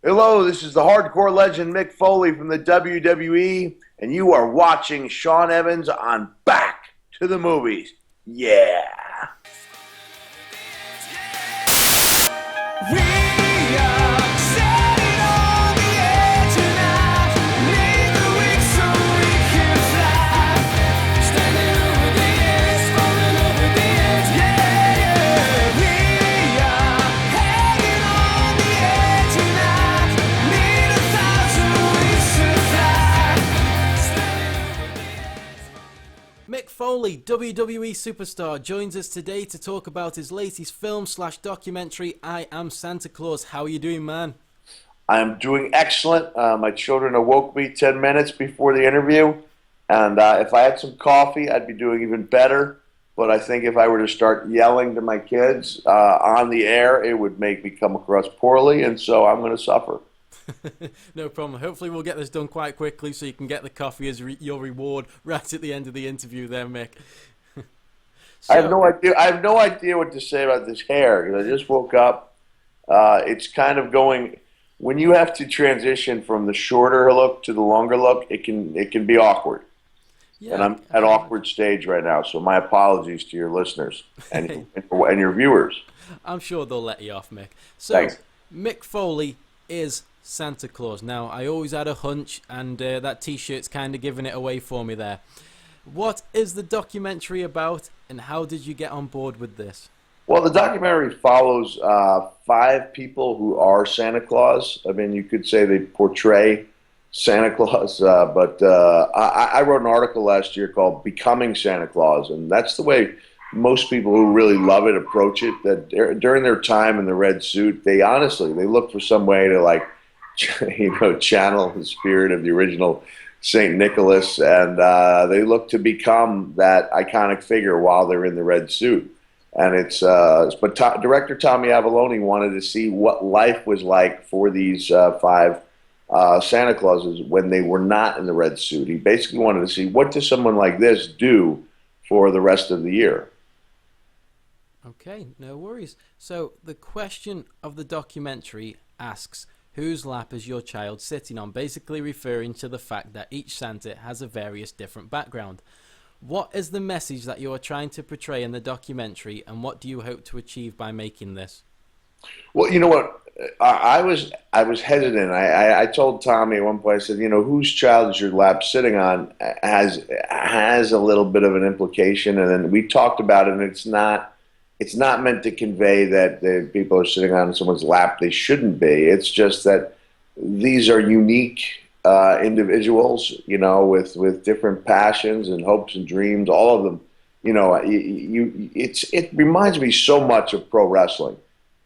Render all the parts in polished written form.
Hello, this is the hardcore legend Mick Foley from the WWE, and you are watching Sean Evans on Back to the Movies. Yeah. We are standing on the edge tonight. Lead the weak so we can fly. Standing over the edge, falling over the edge. Yeah, yeah. We are hanging on the edge tonight. Need 1,000 wings to fly. Standing over the edge. Mick Foley, WWE superstar, joins us today to talk about his latest film/documentary, I Am Santa Claus. How are you doing, man? I'm doing excellent. My children awoke me 10 minutes before the interview, and if I had some coffee, I'd be doing even better. But I think if I were to start yelling to my kids on the air, it would make me come across poorly, and so I'm going to suffer. No problem. Hopefully we'll get this done quite quickly so you can get the coffee as your reward right at the end of the interview there, Mick. I have no idea. I have no idea what to say about this hair because I just woke up. It's kind of going when you have to transition from the shorter look to the longer look. It can be awkward, and I'm at awkward stage right now. So my apologies to your listeners and your viewers. I'm sure they'll let you off, Mick. So, Thanks. Mick Foley is Santa Claus. Now, I always had a hunch, and that T-shirt's kind of giving it away for me there. What is the documentary about, and how did you get on board with this? Well, the documentary follows five people who are Santa Claus. I mean, you could say they portray Santa Claus, but I wrote an article last year called "Becoming Santa Claus," and that's the way most people who really love it approach it. That during their time in the red suit, they look for some way to channel the spirit of the original Saint Nicholas, and they look to become that iconic figure while they're in the red suit. And director Tommy Avalone wanted to see what life was like for these five Santa Clauses when they were not in the red suit. He basically wanted to see what does someone like this do for the rest of the year. Okay, no worries. So, the question of the documentary asks, whose lap is your child sitting on? Basically referring to the fact that each Santa has a various different background. What is the message that you are trying to portray in the documentary, and what do you hope to achieve by making this? Well, you know what? I was hesitant. I told Tommy at one point. I said, whose child is your lap sitting on has a little bit of an implication, and then we talked about it. And it's not meant to convey that the people are sitting on someone's lap. They shouldn't be. It's just that these are unique individuals, with different passions and hopes and dreams. All of them, it reminds me so much of pro wrestling.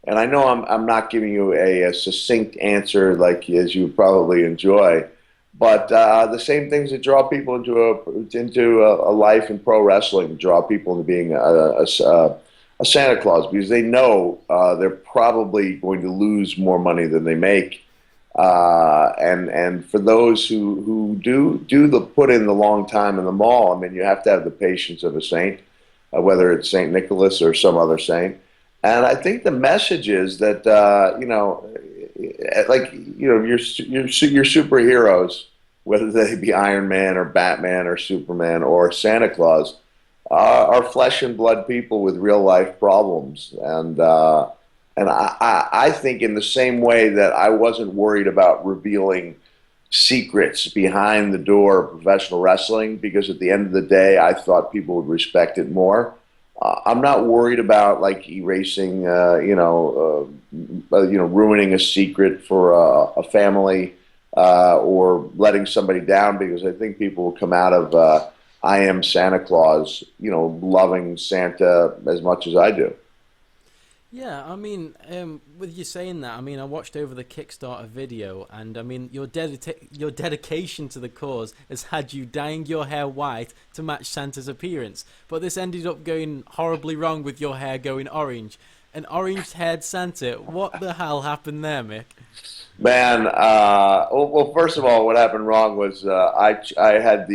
And I know I'm not giving you a succinct answer like as you would probably enjoy, but the same things that draw people into a life in pro wrestling draw people into being a Santa Claus, because they know they're probably going to lose more money than they make. And for those who do put in the long time in the mall, I mean, you have to have the patience of a saint, whether it's Saint Nicholas or some other saint. And I think the message is that your superheroes, whether they be Iron Man or Batman or Superman or Santa Claus, are flesh and blood people with real life problems. And I think in the same way that I wasn't worried about revealing secrets behind the door of professional wrestling, because at the end of the day, I thought people would respect it more. I'm not worried about erasing, ruining a secret for a family or letting somebody down, because I think people will come out of I Am Santa Claus, loving Santa as much as I do. Yeah, I mean, with you saying that, I mean, I watched over the Kickstarter video, and I mean, your dedication to the cause has had you dyeing your hair white to match Santa's appearance. But this ended up going horribly wrong with your hair going orange. An orange-haired Santa. What the hell happened there, Mick? Man, well, first of all, what happened wrong was I had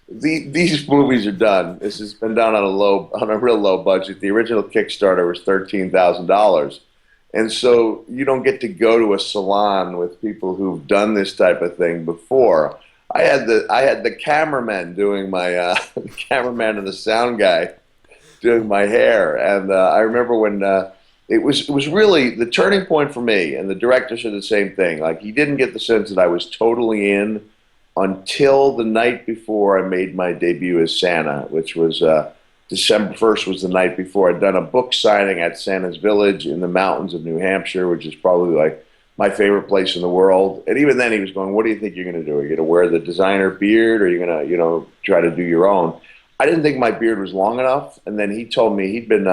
these movies are done. This has been done on a real low budget. The original Kickstarter was $13,000, And so you don't get to go to a salon with people who've done this type of thing before. I had the cameraman doing my the cameraman and the sound guy doing my hair, and I remember when it was really the turning point for me. And the director said the same thing. Like, he didn't get the sense that I was totally in until the night before I made my debut as Santa, which was December 1st was the night before. I'd done a book signing at Santa's Village in the mountains of New Hampshire, which is probably like my favorite place in the world. And even then he was going, what do you think you're going to do? Are you going to wear the designer beard, or are you going to, try to do your own? I didn't think my beard was long enough. And then he told me he'd been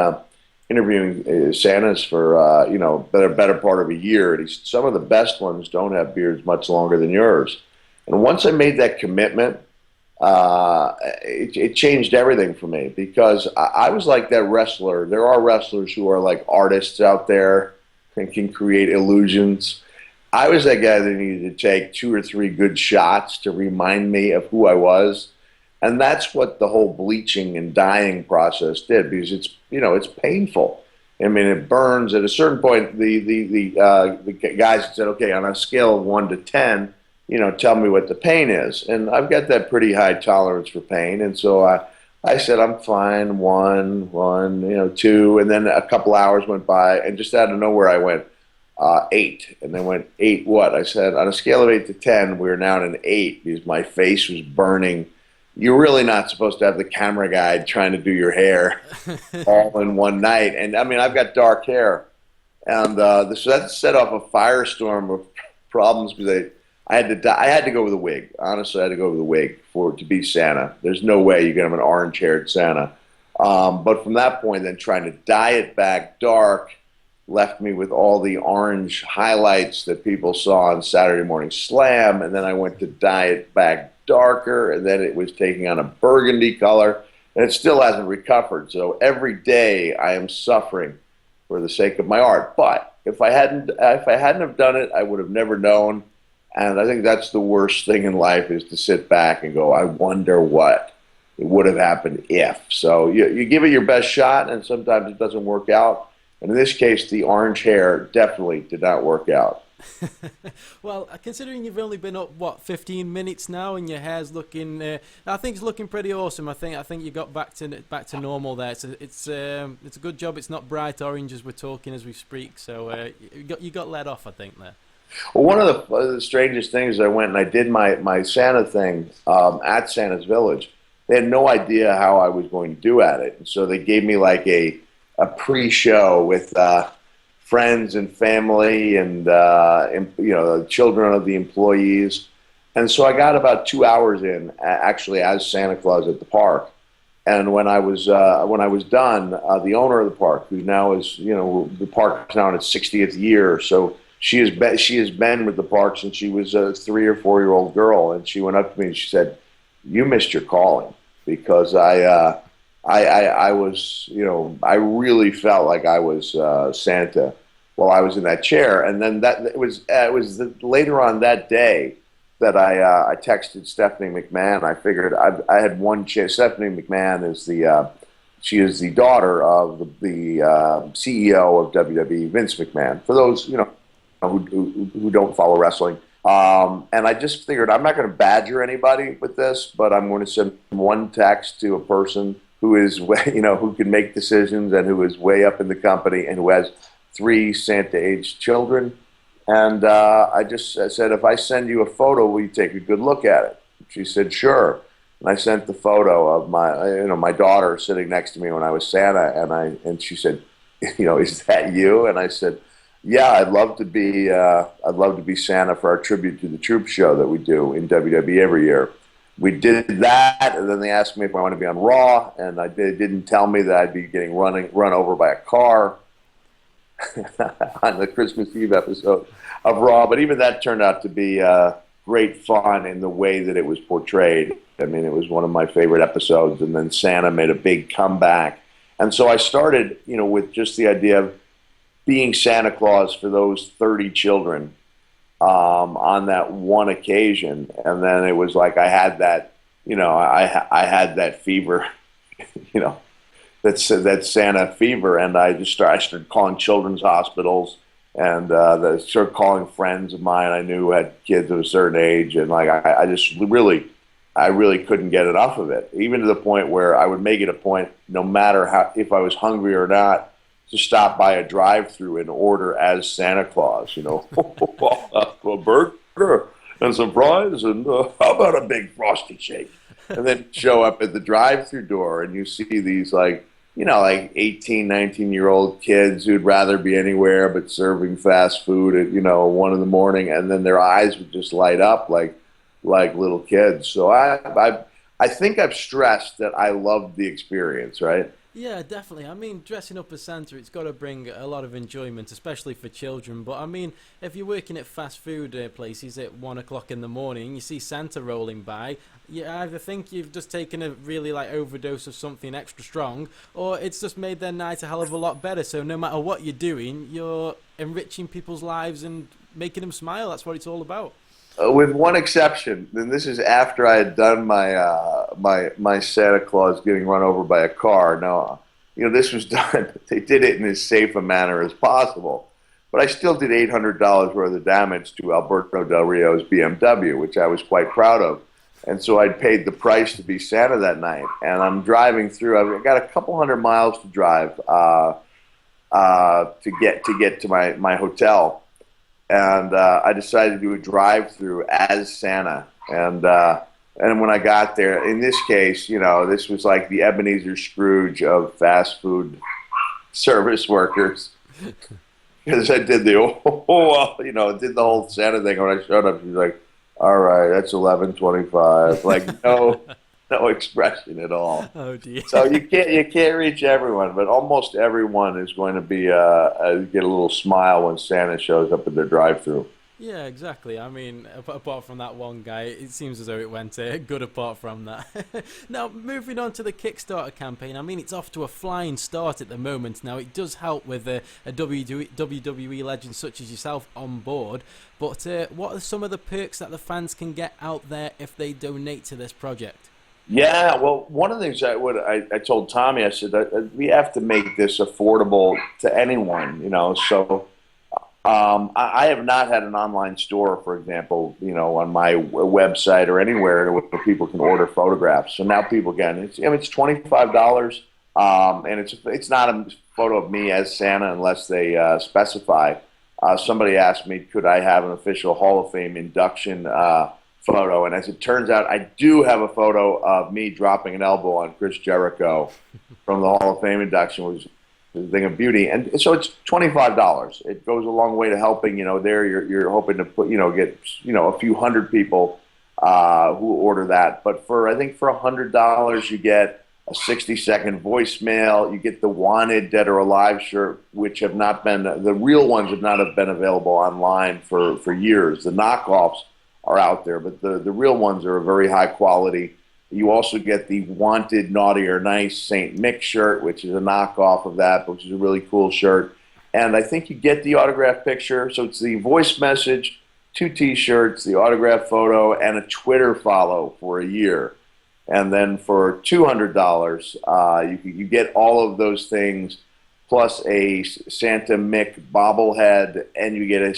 interviewing Santas for, the better part of a year. And some of the best ones don't have beards much longer than yours. And once I made that commitment, it changed everything for me, because I was like that wrestler. There are wrestlers who are like artists out there and can create illusions. I was that guy that needed to take 2 or 3 good shots to remind me of who I was. And that's what the whole bleaching and dyeing process did, because it's painful. I mean, it burns. At a certain point, the guys said, okay, on a scale of 1 to 10, tell me what the pain is. And I've got that pretty high tolerance for pain. And so I said, I'm fine, 1, 2. And then a couple hours went by, and just out of nowhere, I went 8. And they went, 8 what? I said, on a scale of 8 to 10, we're now at an 8, because my face was burning. You're really not supposed to have the camera guy trying to do your hair all in one night. And I mean, I've got dark hair. And so that set off a firestorm of problems, because I had to go with a wig. Honestly, I had to go with a wig to be Santa. There's no way you can have an orange-haired Santa. But from that point, then trying to dye it back dark left me with all the orange highlights that people saw on Saturday Morning Slam. And then I went to dye it back darker, and then it was taking on a burgundy color, and it still hasn't recovered. So every day I am suffering for the sake of my art. But if I hadn't have done it, I would have never known. And I think that's the worst thing in life, is to sit back and go, I wonder what it would have happened if. So you give it your best shot, and sometimes it doesn't work out. And in this case, the orange hair definitely did not work out. Well, considering you've only been up 15 minutes now, and your hair's looking, I think it's looking pretty awesome. I think you got back to normal there. It's a good job. It's not bright orange as we're talking as we speak. So you got let off, I think, there. Well, one of the strangest things, I went and I did my Santa thing at Santa's Village. They had no idea how I was going to do at it, and so they gave me like a pre-show with friends and family and the children of the employees. And so I got about 2 hours in, actually, as Santa Claus at the park. And when I was done, the owner of the park, who now is, the park is now in its 60th year, so she has been with the park since she was a 3 or 4-year-old girl. And she went up to me and she said, "You missed your calling," because I was, I really felt like I was Santa while I was in that chair. And then it was later on that day that I texted Stephanie McMahon. I figured I had one chance. Stephanie McMahon is she is the daughter of the CEO of WWE, Vince McMahon. For those who don't follow wrestling. And I just figured, I'm not going to badger anybody with this, but I'm going to send one text to a person who is, who can make decisions and who is way up in the company and who has 3 Santa-aged children. And I said, if I send you a photo, will you take a good look at it? She said, sure. And I sent the photo of my daughter sitting next to me when I was Santa, and she said, is that you? And I said, yeah, I'd love to be Santa for our Tribute to the Troops show that we do in WWE every year. We did that, and then they asked me if I want to be on Raw, and they didn't tell me that I'd be getting run over by a car on the Christmas Eve episode of Raw. But even that turned out to be great fun in the way that it was portrayed. I mean, it was one of my favorite episodes, and then Santa made a big comeback. And so I started, with just the idea of being Santa Claus for those 30 children on that one occasion. And then it was like I had that, I had that fever, that Santa fever. And I started calling children's hospitals and started calling friends of mine I knew had kids of a certain age, and like I just really, I really couldn't get enough of it. Even to the point where I would make it a point, no matter how if I was hungry or not, to stop by a drive-through and order as Santa Claus. You know, a burger and some fries, and how about a big frosty shake? And then show up at the drive-through door, and you see these like, you know, like 18, 19-year-old kids who'd rather be anywhere but serving fast food at, you know, 1 in the morning, and then their eyes would just light up like little kids. So I think I've stressed that I loved the experience, right? Yeah, definitely. I mean, dressing up as Santa, it's got to bring a lot of enjoyment, especially for children. But I mean, if you're working at fast food places at 1 o'clock in the morning, you see Santa rolling by, you either think you've just taken a really like overdose of something extra strong, or it's just made their night a hell of a lot better. So no matter what you're doing, you're enriching people's lives and making them smile. That's what it's all about. With one exception, and this is after I had done my Santa Claus getting run over by a car. Now, you know, this was done. They did it in as safe a manner as possible, but I still did $800 worth of damage to Alberto Del Rio's BMW, which I was quite proud of. And so I'd paid the price to be Santa that night. And I'm driving through. I've got a couple hundred miles to drive to get to my hotel. And I decided to do a drive-through as Santa. And when I got there, in this case, you know, this was like the Ebenezer Scrooge of fast food service workers. Because I did you know, did the whole Santa thing. When I showed up, she was like, "All right, that's 11:25." Like no expression at all. Oh dear. So you can't reach everyone, but almost everyone is going to be get a little smile when Santa shows up at their drive-through. Yeah, exactly. I mean, apart from that one guy, it seems as though it went good apart from that. Now, moving on to the Kickstarter campaign, I mean, it's off to a flying start at the moment. Now, it does help with a WWE legend such as yourself on board, but what are some of the perks that the fans can get out there if they donate to this project? Yeah, well, one of the things I told Tommy, I said that we have to make this affordable to anyone, you know. So I have not had an online store, for example, you know, on my website or anywhere where people can order photographs. So now people can. It's $25, and it's not a photo of me as Santa unless they specify. Somebody asked me, could I have an official Hall of Fame induction photo? And as it turns out, I do have a photo of me dropping an elbow on Chris Jericho from the Hall of Fame induction, which is a thing of beauty. And so it's $25. It goes a long way to helping. You know, there you're hoping to get a few hundred people who order that. But I think for $100, you get a 60-second voicemail. You get the wanted Dead or Alive shirt, which have not been the real ones have not have been available online for years. The knockoffs are out there, but the real ones are very high quality. You also get the wanted Naughty or Nice St. Mick shirt, which is a knockoff of that, which is a really cool shirt. And I think you get the autograph picture. So it's the voice message, 2 T-shirts, the autograph photo, and a Twitter follow for a year. And then for $200, you get all of those things plus a Santa Mick bobblehead, and you get an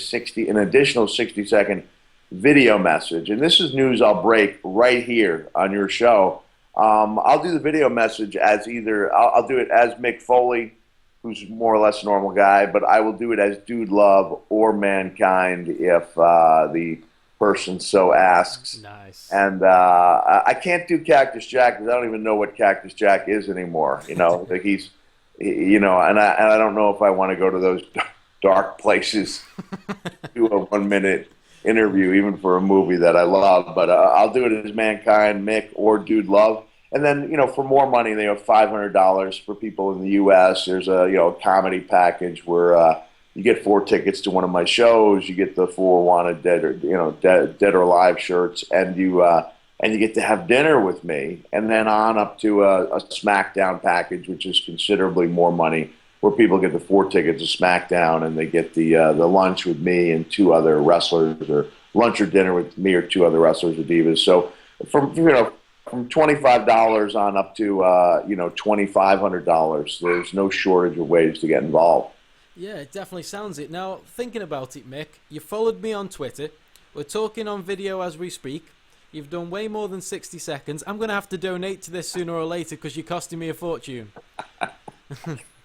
additional 60-second video message. And this is news I'll break right here on your show. I'll do the video message as I'll do it as Mick Foley, who's more or less a normal guy, but I will do it as Dude Love or Mankind if the person so asks. Nice. And I can't do Cactus Jack because I don't even know what Cactus Jack is anymore. You know, like and I don't know if I want to go to those dark places, do a 1-minute interview, even for a movie that I love. But I'll do it as Mankind, Mick, or Dude Love. And then, for more money, they have $500 for people in the U.S. There's a comedy package where you get 4 tickets to one of my shows. You get the 4 wanted Dead or Alive shirts, and you get to have dinner with me. And then on up to a SmackDown package, which is considerably more money, where people get the 4 tickets to SmackDown, and they get the lunch with me and 2 other wrestlers, or lunch or dinner with me or 2 other wrestlers or divas. So from $25 on up to $2,500, there's no shortage of ways to get involved. Yeah, it definitely sounds it. Now, thinking about it, Mick, you followed me on Twitter. We're talking on video as we speak. You've done way more than 60 seconds. I'm going to have to donate to this sooner or later because you're costing me a fortune.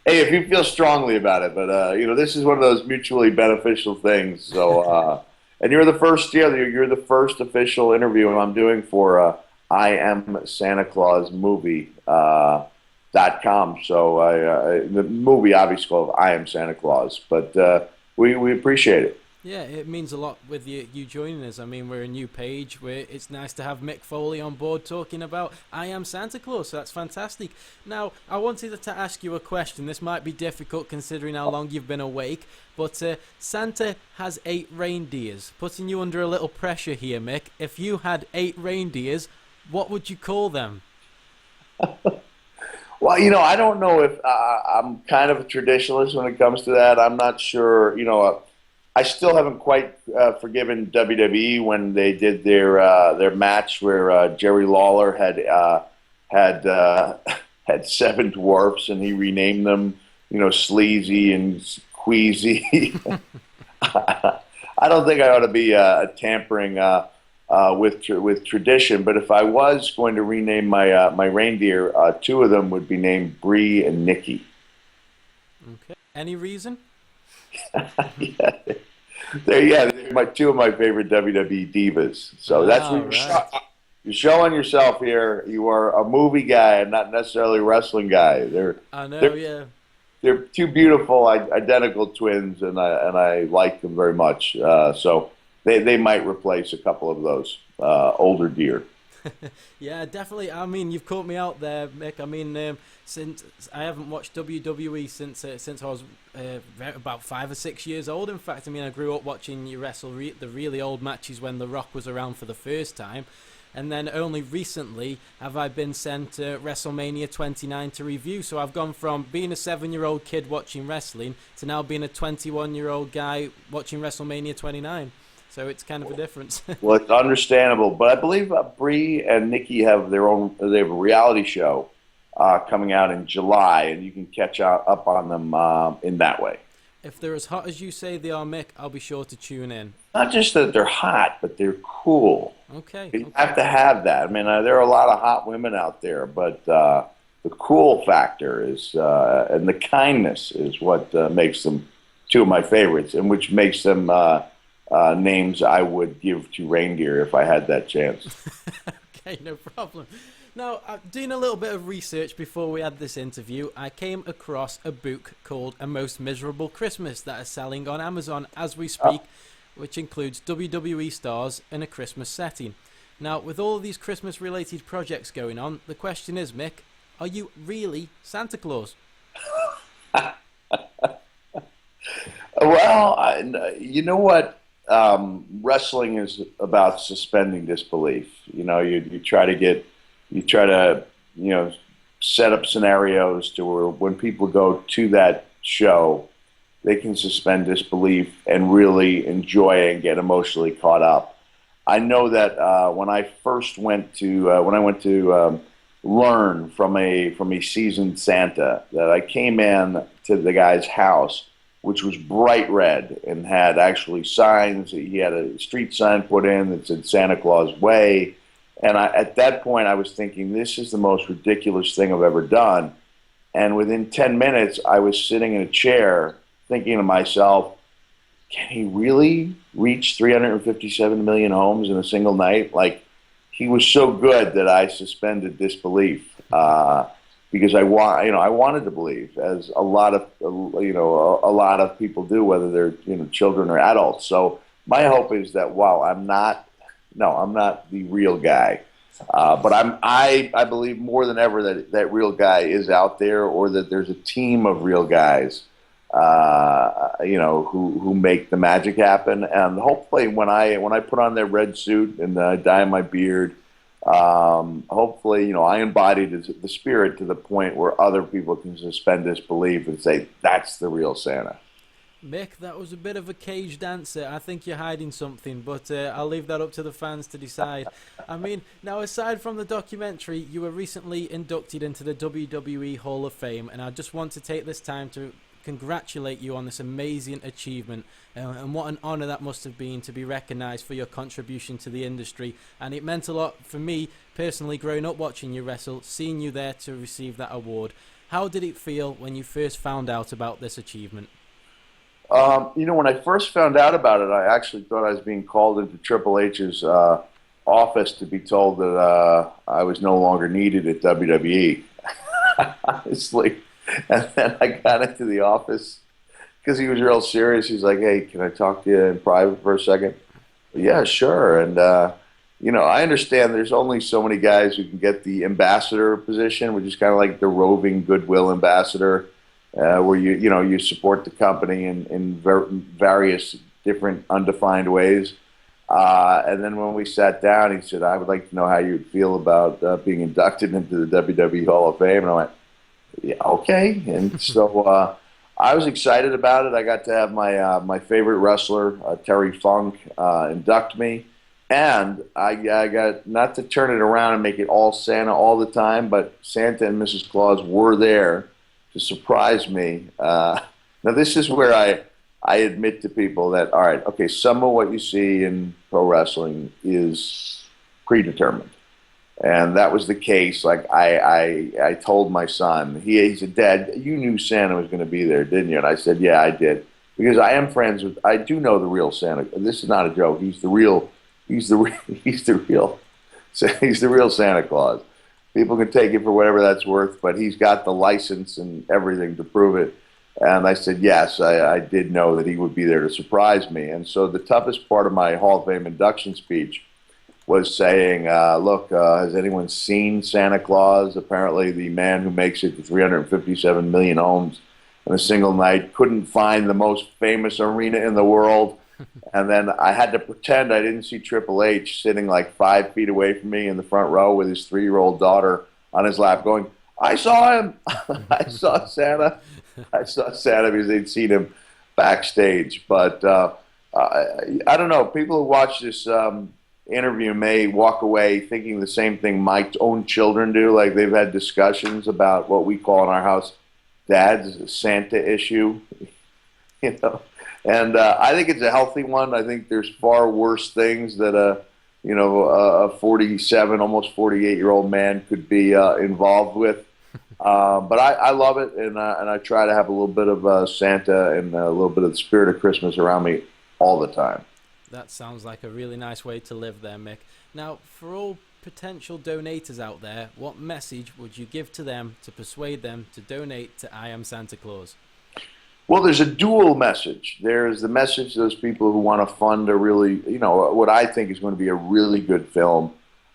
Hey, if you feel strongly about it, but this is one of those mutually beneficial things. So, and you're the first, yeah, you're the first official interview I'm doing for I Am Santa Claus movie .com. So, the movie obviously called I Am Santa Claus, but we appreciate it. Yeah, it means a lot with you joining us. I mean, we're a new page. It's nice to have Mick Foley on board talking about I Am Santa Claus, so that's fantastic. Now, I wanted to ask you a question. This might be difficult considering how long you've been awake, but Santa has 8 reindeers. Putting you under a little pressure here, Mick. If you had 8 reindeers, what would you call them? Well, I don't know if I'm kind of a traditionalist when it comes to that. I'm not sure, I still haven't quite forgiven WWE when they did their match where Jerry Lawler had had 7 dwarfs and he renamed them, Sleazy and Queasy. I don't think I ought to be tampering with tradition, but if I was going to rename my reindeer, 2 of them would be named Bree and Nikki. Okay. Any reason? Yeah, they're 2 of my favorite WWE divas. So that's what you're showing yourself here. You are a movie guy and not necessarily a wrestling guy. I know, they're, yeah. they're 2 beautiful, identical twins, and I like them very much. So they might replace a couple of those older deer. Yeah, definitely. I mean, you've caught me out there, Mick. I mean, since I haven't watched WWE since I was about 5 or 6 years old. In fact, I mean, I grew up watching you wrestle the really old matches when The Rock was around for the first time. And then only recently have I been sent WrestleMania 29 to review. So I've gone from being a 7-year-old kid watching wrestling to now being a 21-year-old guy watching WrestleMania 29. So it's kind of a difference. Well, it's understandable, but I believe Bree and Nikki have they have a reality show coming out in July, and you can catch up on them in that way. If they're as hot as you say they are, Mick, I'll be sure to tune in. Not just that they're hot, but they're cool. Okay. You have to have that. I mean, there are a lot of hot women out there, but the cool factor is and the kindness is what makes them 2 of my favorites, and which makes them names I would give to reindeer if I had that chance. Okay, no problem. Now, doing a little bit of research before we had this interview, I came across a book called A Most Miserable Christmas that is selling on Amazon as we speak, which includes WWE stars in a Christmas setting. Now, with all of these Christmas-related projects going on, the question is, Mick, are you really Santa Claus? Well, you know what? Wrestling is about suspending disbelief. You try to set up scenarios to where when people go to that show, they can suspend disbelief and really enjoy and get emotionally caught up. I know that when I first went to learn from a seasoned Santa, that I came in to the guy's house, which was bright red and had actually signs. He had a street sign put in that said Santa Claus Way. And at that point, I was thinking, this is the most ridiculous thing I've ever done. And within 10 minutes, I was sitting in a chair thinking to myself, can he really reach 357 million homes in a single night? Like, he was so good that I suspended disbelief. Because I wanted to believe, as a lot of people do, whether they're children or adults. So my hope is that while I'm not the real guy, but I believe more than ever that real guy is out there, or that there's a team of real guys, who make the magic happen. And hopefully, when I put on that red suit and I dye my beard. Hopefully, I embodied the spirit to the point where other people can suspend disbelief and say, that's the real Santa. Mick, that was a bit of a caged answer. I think you're hiding something, but I'll leave that up to the fans to decide. I mean, now aside from the documentary, you were recently inducted into the WWE Hall of Fame, and I just want to take this time to congratulate you on this amazing achievement, and what an honor that must have been to be recognized for your contribution to the industry. And it meant a lot for me personally, growing up watching you wrestle, seeing you there to receive that award. How did it feel when you first found out about this achievement? When I first found out about it, I actually thought I was being called into Triple H's office to be told that I was no longer needed at WWE. Honestly. And then I got into the office because he was real serious. He's like, "Hey, can I talk to you in private for a second?" Yeah, sure. And I understand there's only so many guys who can get the ambassador position, which is kind of like the roving goodwill ambassador, where you support the company in various different undefined ways. And then when we sat down, he said, "I would like to know how you'd feel about being inducted into the WWE Hall of Fame." And I went, "Yeah, okay." And so I was excited about it. I got to have my favorite wrestler, Terry Funk, induct me. And I got, not to turn it around and make it all Santa all the time, but Santa and Mrs. Claus were there to surprise me. Now, this is where I admit to people that, all right, okay, some of what you see in pro wrestling is predetermined. And that was the case. Like, I told my son, he said, "Dad, you knew Santa was going to be there, didn't you?" And I said, "Yeah, I did." Because I am friends with, I do know the real Santa. This is not a joke. He's the real Santa Claus. People can take it for whatever that's worth, but he's got the license and everything to prove it. And I said, yes, I did know that he would be there to surprise me. And so the toughest part of my Hall of Fame induction speech was saying, look, has anyone seen Santa Claus? Apparently the man who makes it to 357 million homes in a single night couldn't find the most famous arena in the world. And then I had to pretend I didn't see Triple H sitting like 5 feet away from me in the front row with his 3-year-old daughter on his lap going, "I saw him. I saw Santa. I saw Santa," because they'd seen him backstage. But I don't know. People who watch this interview may walk away thinking the same thing my own children do. Like, they've had discussions about what we call in our house Dad's Santa issue. And I think it's a healthy one. I think there's far worse things that a 47, almost 48-year-old man could be involved with. But I love it, and I try to have a little bit of Santa and a little bit of the spirit of Christmas around me all the time. That sounds like a really nice way to live there, Mick. Now, for all potential donators out there, what message would you give to them to persuade them to donate to I Am Santa Claus? Well, there's a dual message. There's the message to those people who want to fund a really, what I think is going to be a really good film.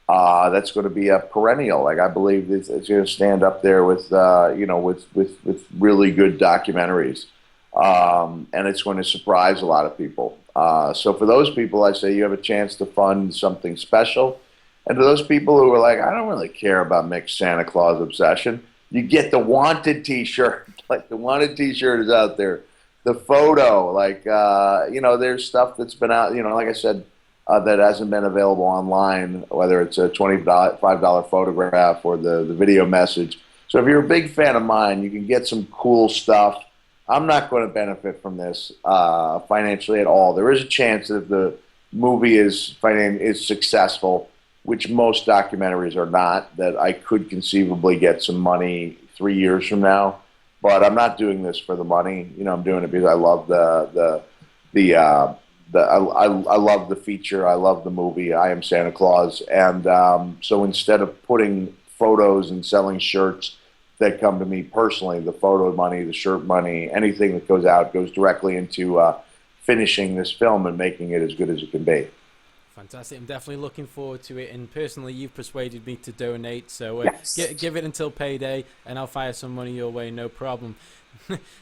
That's going to be a perennial. Like, I believe it's going to stand up there with, with really good documentaries. And it's going to surprise a lot of people. So for those people, I say you have a chance to fund something special. And to those people who are like, "I don't really care about Mick's Santa Claus obsession," you get the Wanted T-shirt. Like, the Wanted T-shirt is out there. The photo, like, there's stuff that's been out, like I said, that hasn't been available online, whether it's a $25 photograph or the video message. So if you're a big fan of mine, you can get some cool stuff. I'm not going to benefit from this financially at all. There is a chance that if the movie is successful, which most documentaries are not, that I could conceivably get some money 3 years from now. But I'm not doing this for the money. I'm doing it because I love I love the feature. I love the movie I Am Santa Claus. And so instead of putting photos and selling shirts that come to me personally, the photo money, the shirt money, anything that goes out goes directly into finishing this film and making it as good as it can be. Fantastic. I'm definitely looking forward to it. And personally, you've persuaded me to donate. So Yes. give it until payday and I'll fire some money your way, no problem.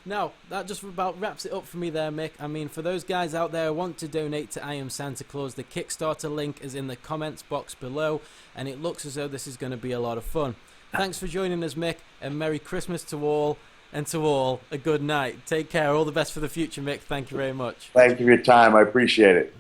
Now, that just about wraps it up for me there, Mick. I mean, for those guys out there who want to donate to I Am Santa Claus, the Kickstarter link is in the comments box below. And it looks as though this is going to be a lot of fun. Thanks for joining us, Mick. And Merry Christmas to all. And to all, a good night. Take care. All the best for the future, Mick. Thank you very much. Thank you for your time. I appreciate it.